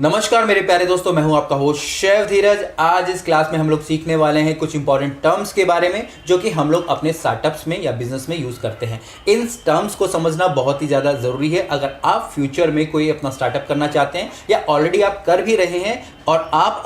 नमस्कार मेरे प्यारे दोस्तों, मैं हूं आपका होस्ट शेफ धीरज। आज इस क्लास में हम लोग सीखने वाले हैं कुछ इंपॉर्टेंट टर्म्स के बारे में जो कि हम लोग अपने स्टार्टअप्स में या बिजनेस में यूज़ करते हैं। इन टर्म्स को समझना बहुत ही ज़्यादा ज़रूरी है अगर आप फ्यूचर में कोई अपना स्टार्टअप करना चाहते हैं या ऑलरेडी आप कर भी रहे हैं और आप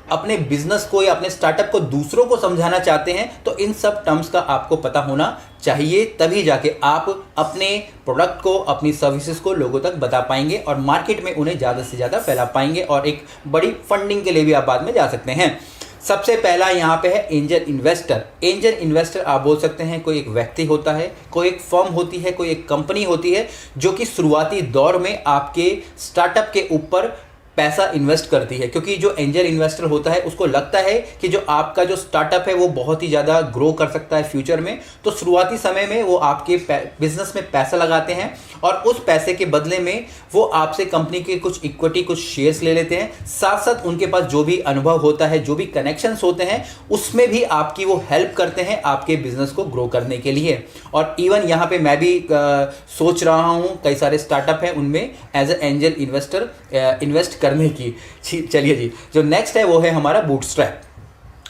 अपने बिजनेस को या अपने स्टार्टअप को दूसरों को समझाना चाहते हैं, तो इन सब टर्म्स का आपको पता होना चाहिए। तभी जाके आप अपने प्रोडक्ट को, अपनी सर्विसेज को लोगों तक बता पाएंगे और मार्केट में उन्हें ज़्यादा से ज़्यादा फैला पाएंगे और एक बड़ी फंडिंग के लिए भी आप बाद में जा सकते हैं। सबसे पहला यहाँ पे है एंजल इन्वेस्टर। एंजल इन्वेस्टर आप बोल सकते हैं कोई एक व्यक्ति होता है, कोई एक फर्म होती है, कोई एक कंपनी होती है जो कि शुरुआती दौर में आपके स्टार्टअप के ऊपर पैसा इन्वेस्ट करती है। क्योंकि जो एंजल इन्वेस्टर होता है उसको लगता है कि जो आपका जो स्टार्टअप है वो बहुत ही ज़्यादा ग्रो कर सकता है फ्यूचर में, तो शुरुआती समय में वो आपके बिजनेस में पैसा लगाते हैं और उस पैसे के बदले में वो आपसे कंपनी के कुछ इक्विटी, कुछ शेयर्स ले लेते हैं। साथ साथ उनके पास जो भी अनुभव होता है, जो भी कनेक्शंस होते हैं, उसमें भी आपकी वो हेल्प करते हैं आपके बिजनेस को ग्रो करने के लिए। और इवन यहाँ पे मैं भी सोच रहा हूँ, कई सारे स्टार्टअप हैं उनमें as a angel investor invest करने की। चलिए जी, जो नेक्स्ट है वो है हमारा बूटस्ट्रैप।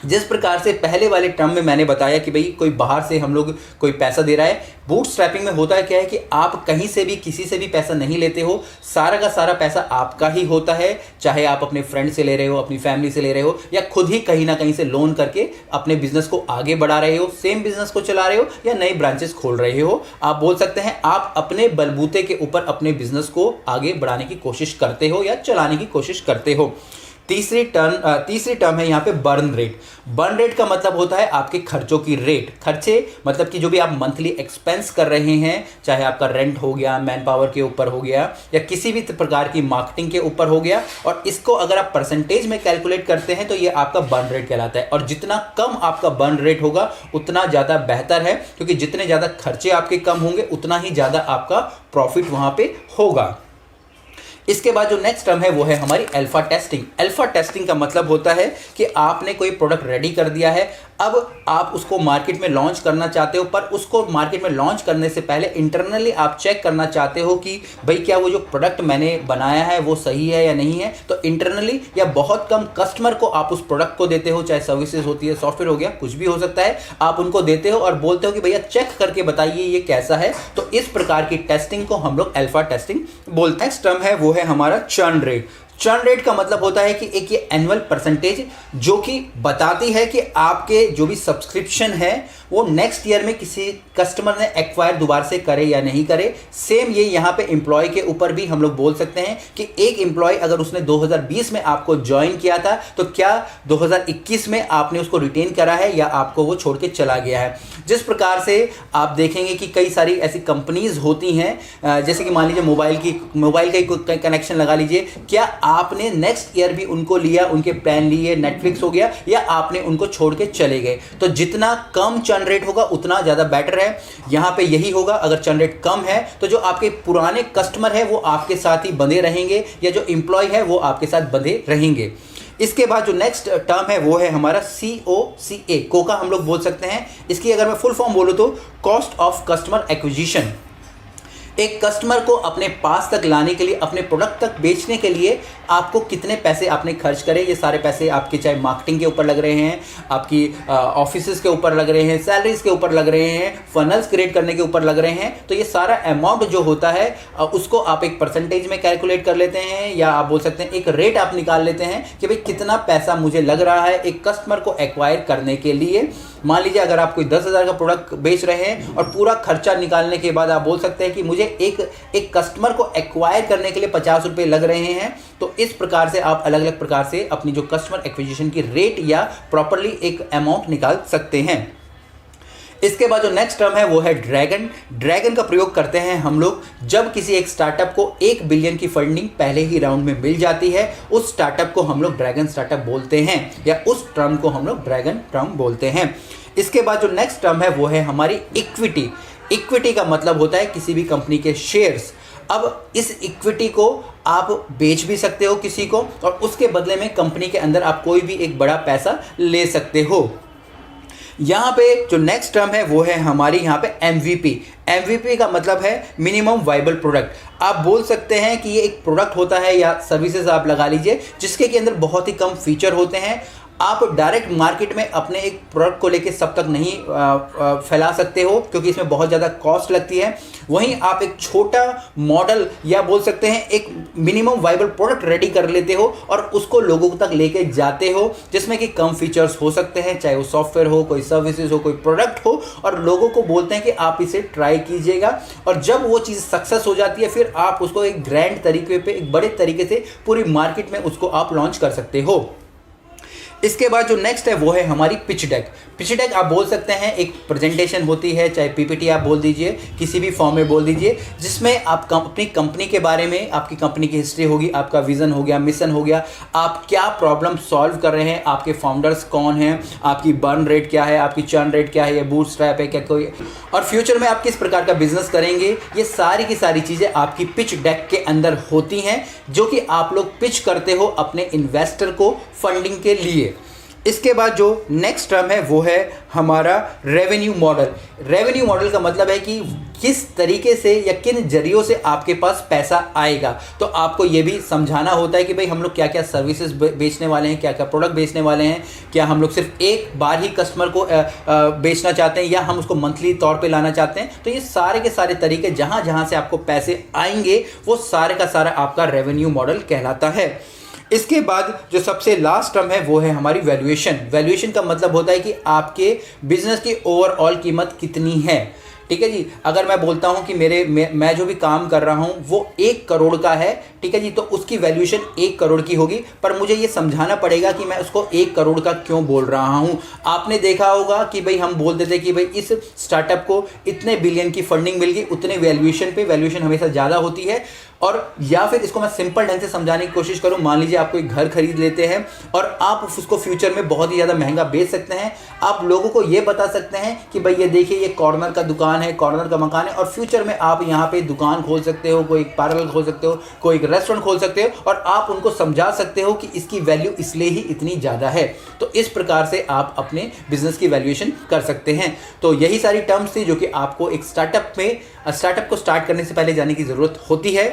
जिस प्रकार से पहले वाले टर्म में मैंने बताया कि भाई कोई बाहर से हम लोग कोई पैसा दे रहा है, बूटस्ट्रैपिंग में होता है क्या है कि आप कहीं से भी, किसी से भी पैसा नहीं लेते हो, सारा का सारा पैसा आपका ही होता है। चाहे आप अपने फ्रेंड से ले रहे हो, अपनी फैमिली से ले रहे हो, या खुद ही कहीं ना कहीं से लोन करके अपने बिजनेस को आगे बढ़ा रहे हो, सेम बिजनेस को चला रहे हो या नई ब्रांचेस खोल रहे हो। आप बोल सकते हैं आप अपने बलबूते के ऊपर अपने बिजनेस को आगे बढ़ाने की कोशिश करते हो या चलाने की कोशिश करते हो। तीसरी टर्म है यहाँ पे बर्न रेट। बर्न रेट का मतलब होता है आपके खर्चों की रेट। खर्चे मतलब कि जो भी आप मंथली एक्सपेंस कर रहे हैं, चाहे आपका रेंट हो गया, मैन पावर के ऊपर हो गया या किसी भी प्रकार की मार्केटिंग के ऊपर हो गया, और इसको अगर आप परसेंटेज में कैलकुलेट करते हैं तो ये आपका बर्न रेट कहलाता है। और जितना कम आपका बर्न रेट होगा उतना ज़्यादा बेहतर है, क्योंकि जितने ज़्यादा खर्चे आपके कम होंगे उतना ही ज़्यादा आपका प्रॉफिट वहाँ पे होगा। इसके बाद जो नेक्स्ट टर्म है वो है हमारी अल्फा टेस्टिंग। अल्फा टेस्टिंग का मतलब होता है कि आपने कोई प्रोडक्ट रेडी कर दिया है, अब आप उसको मार्केट में लॉन्च करना चाहते हो, पर उसको मार्केट में लॉन्च करने से पहले इंटरनली आप चेक करना चाहते हो कि भाई क्या वो जो प्रोडक्ट मैंने बनाया है वो सही है या नहीं है। तो इंटरनली या बहुत कम कस्टमर को आप उस प्रोडक्ट को देते हो, चाहे सर्विसेज होती है, सॉफ्टवेयर हो गया, कुछ भी हो सकता है, आप उनको देते हो और बोलते हो कि भैया चेक करके बताइए ये कैसा है। तो इस प्रकार की टेस्टिंग को हम लोग अल्फा टेस्टिंग बोलते हैं। नेक्स्ट टर्म है वो है हमारा चर्न रेट। चर्न रेट का मतलब होता है कि एक ये एनुअल परसेंटेज जो कि बताती है कि आपके जो भी सब्सक्रिप्शन है वो नेक्स्ट ईयर में किसी कस्टमर ने एक्वायर दोबारा से करे या नहीं करे। सेम ये यहाँ पे एम्प्लॉय के ऊपर भी हम लोग बोल सकते हैं कि एक एम्प्लॉय अगर उसने 2020 में आपको ज्वाइन किया था तो क्या 2021 में आपने उसको रिटेन करा है या आपको वो छोड़ के चला गया है। जिस प्रकार से आप देखेंगे कि कई सारी ऐसी कंपनीज होती हैं, जैसे कि मान लीजिए मोबाइल का कनेक्शन लगा लीजिए, क्या आपने नेक्स्ट ईयर भी उनको लिया, उनके प्लान लिए, नेटफ्लिक्स हो गया, या आपने उनको छोड़ के चले गए। तो जितना कम चर्न रेट होगा उतना ज़्यादा बेटर है। यहाँ पे यही होगा, अगर चर्न रेट कम है तो जो आपके पुराने कस्टमर है वो आपके साथ ही बंधे रहेंगे या जो एम्प्लॉय है वो आपके साथ बंधे रहेंगे। इसके बाद जो नेक्स्ट टर्म है वो है हमारा COCA, कोका हम लोग बोल सकते हैं। इसकी अगर मैं फुल फॉर्म बोलूँ तो कॉस्ट ऑफ कस्टमर एक्विजिशन। एक कस्टमर को अपने पास तक लाने के लिए, अपने प्रोडक्ट तक बेचने के लिए आपको कितने पैसे आपने खर्च करे। ये सारे पैसे आपके चाहे मार्केटिंग के ऊपर लग रहे हैं, आपकी ऑफिसेज के ऊपर लग रहे हैं, सैलरीज के ऊपर लग रहे हैं, फनल्स क्रिएट करने के ऊपर लग रहे हैं। तो ये सारा अमाउंट जो होता है उसको आप एक परसेंटेज में कैलकुलेट कर लेते हैं, या आप बोल सकते हैं एक रेट आप निकाल लेते हैं कि भाई कितना पैसा मुझे लग रहा है एक कस्टमर को एक्वायर करने के लिए। मान लीजिए अगर आप कोई 10,000 का प्रोडक्ट बेच रहे हैं और पूरा खर्चा निकालने के बाद आप बोल सकते हैं कि मुझे एक कस्टमर को एक्वायर करने के लिए 50 रुपये लग रहे हैं। तो इस प्रकार से आप अलग अलग प्रकार से अपनी जो कस्टमर एक्विजिशन की रेट या प्रॉपरली एक अमाउंट निकाल सकते हैं। इसके बाद जो नेक्स्ट टर्म है वो है ड्रैगन। ड्रैगन का प्रयोग करते हैं हम लोग जब किसी एक स्टार्टअप को 1 बिलियन की फंडिंग पहले ही राउंड में मिल जाती है, उस स्टार्टअप को हम लोग ड्रैगन स्टार्टअप बोलते हैं, या उस टर्म को हम लोग ड्रैगन टर्म बोलते हैं। इसके बाद जो नेक्स्ट टर्म है वो है हमारी इक्विटी। इक्विटी का मतलब होता है किसी भी कंपनी के शेयर्स। अब इस इक्विटी को आप बेच भी सकते हो किसी को, और उसके बदले में कंपनी के अंदर आप कोई भी एक बड़ा पैसा ले सकते हो। यहाँ पे जो नेक्स्ट टर्म है वो है हमारी यहाँ पे MVP। MVP का मतलब है मिनिमम वाइबल प्रोडक्ट। आप बोल सकते हैं कि ये एक प्रोडक्ट होता है या सर्विसेज आप लगा लीजिए जिसके के अंदर बहुत ही कम फीचर होते हैं। आप डायरेक्ट मार्केट में अपने एक प्रोडक्ट को लेके सब तक नहीं फैला सकते हो क्योंकि इसमें बहुत ज़्यादा कॉस्ट लगती है। वहीं आप एक छोटा मॉडल या बोल सकते हैं एक मिनिमम वाइबल प्रोडक्ट रेडी कर लेते हो और उसको लोगों तक लेके जाते हो जिसमें कि कम फीचर्स हो सकते हैं, चाहे वो सॉफ्टवेयर हो, कोई सर्विसेज हो, कोई प्रोडक्ट हो, और लोगों को बोलते हैं कि आप इसे ट्राई कीजिएगा। और जब वो चीज़ सक्सेस हो जाती है फिर आप उसको एक ग्रैंड तरीके पे, एक बड़े तरीके से पूरी मार्केट में उसको आप लॉन्च कर सकते हो। इसके बाद जो नेक्स्ट है वो है हमारी पिच डेक। पिच डेक आप बोल सकते हैं एक प्रेजेंटेशन होती है, चाहे PPT आप बोल दीजिए, किसी भी फॉर्म में बोल दीजिए, जिसमें आप अपनी कंपनी के बारे में, आपकी कंपनी की हिस्ट्री होगी, आपका विजन हो गया, मिशन हो गया, आप क्या प्रॉब्लम सॉल्व कर रहे हैं, आपके फाउंडर्स कौन हैं, आपकी बर्न रेट क्या है, आपकी चर्न रेट क्या है, ये बूटस्ट्रैप है क्या कोई, और फ्यूचर में आप किस प्रकार का बिजनेस करेंगे, ये सारी की सारी चीज़ें आपकी पिच डेक के अंदर होती हैं जो कि आप लोग पिच करते हो अपने इन्वेस्टर को फंडिंग के लिए। इसके बाद जो नेक्स्ट टर्म है वो है हमारा रेवेन्यू मॉडल। रेवेन्यू मॉडल का मतलब है कि किस तरीके से या किन जरियों से आपके पास पैसा आएगा। तो आपको ये भी समझाना होता है कि भाई हम लोग क्या क्या सर्विसेज बेचने वाले हैं, क्या क्या प्रोडक्ट बेचने वाले हैं, क्या हम लोग सिर्फ एक बार ही कस्टमर को बेचना चाहते हैं या हम उसको मंथली तौर पे लाना चाहते हैं। तो ये सारे के सारे तरीके जहाँ जहाँ से आपको पैसे आएंगे वो सारे का सारा आपका रेवेन्यू मॉडल कहलाता है। इसके बाद जो सबसे लास्ट टर्म है वो है हमारी वैल्यूएशन। वैल्यूएशन का मतलब होता है कि आपके बिजनेस की ओवरऑल कीमत कितनी है। ठीक है जी, अगर मैं बोलता हूं कि मैं जो भी काम कर रहा हूं वो 1 करोड़ का है, ठीक है जी, तो उसकी वैल्यूएशन 1 करोड़ की होगी, पर मुझे ये समझाना पड़ेगा कि मैं उसको 1 करोड़ का क्यों बोल रहा हूं। आपने देखा होगा कि भाई हम बोल देते कि भाई इस स्टार्टअप को इतने बिलियन की फंडिंग मिल गई, उतने वैल्यूएशन पे, वैल्यूएशन हमेशा ज़्यादा होती है। और या फिर इसको मैं सिंपल ढंग से समझाने की कोशिश करूं, मान लीजिए आप कोई घर खरीद लेते हैं और आप उसको फ्यूचर में बहुत ही ज़्यादा महंगा बेच सकते हैं। आप लोगों को ये बता सकते हैं कि भाई ये देखिए ये कॉर्नर का दुकान है, कॉर्नर का मकान है, और फ्यूचर में आप यहाँ पे दुकान खोल सकते हो, कोई पार्लर खोल सकते हो, कोई रेस्टोरेंट खोल सकते हो, और आप उनको समझा सकते हो कि इसकी वैल्यू इसलिए ही इतनी ज़्यादा है। तो इस प्रकार से आप अपने बिजनेस की वैल्यूएशन कर सकते हैं। तो यही सारी टर्म्स थी जो कि आपको एक स्टार्टअप को स्टार्ट करने से पहले जाने की ज़रूरत होती है,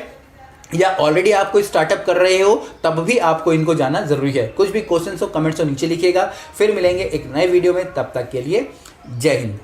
या ऑलरेडी आप कोई स्टार्टअप कर रहे हो तब भी आपको इनको जानना जरूरी है। कुछ भी क्वेश्चंस हो कमेंट्स हो नीचे लिखिएगा। फिर मिलेंगे एक नए वीडियो में, तब तक के लिए जय हिंद।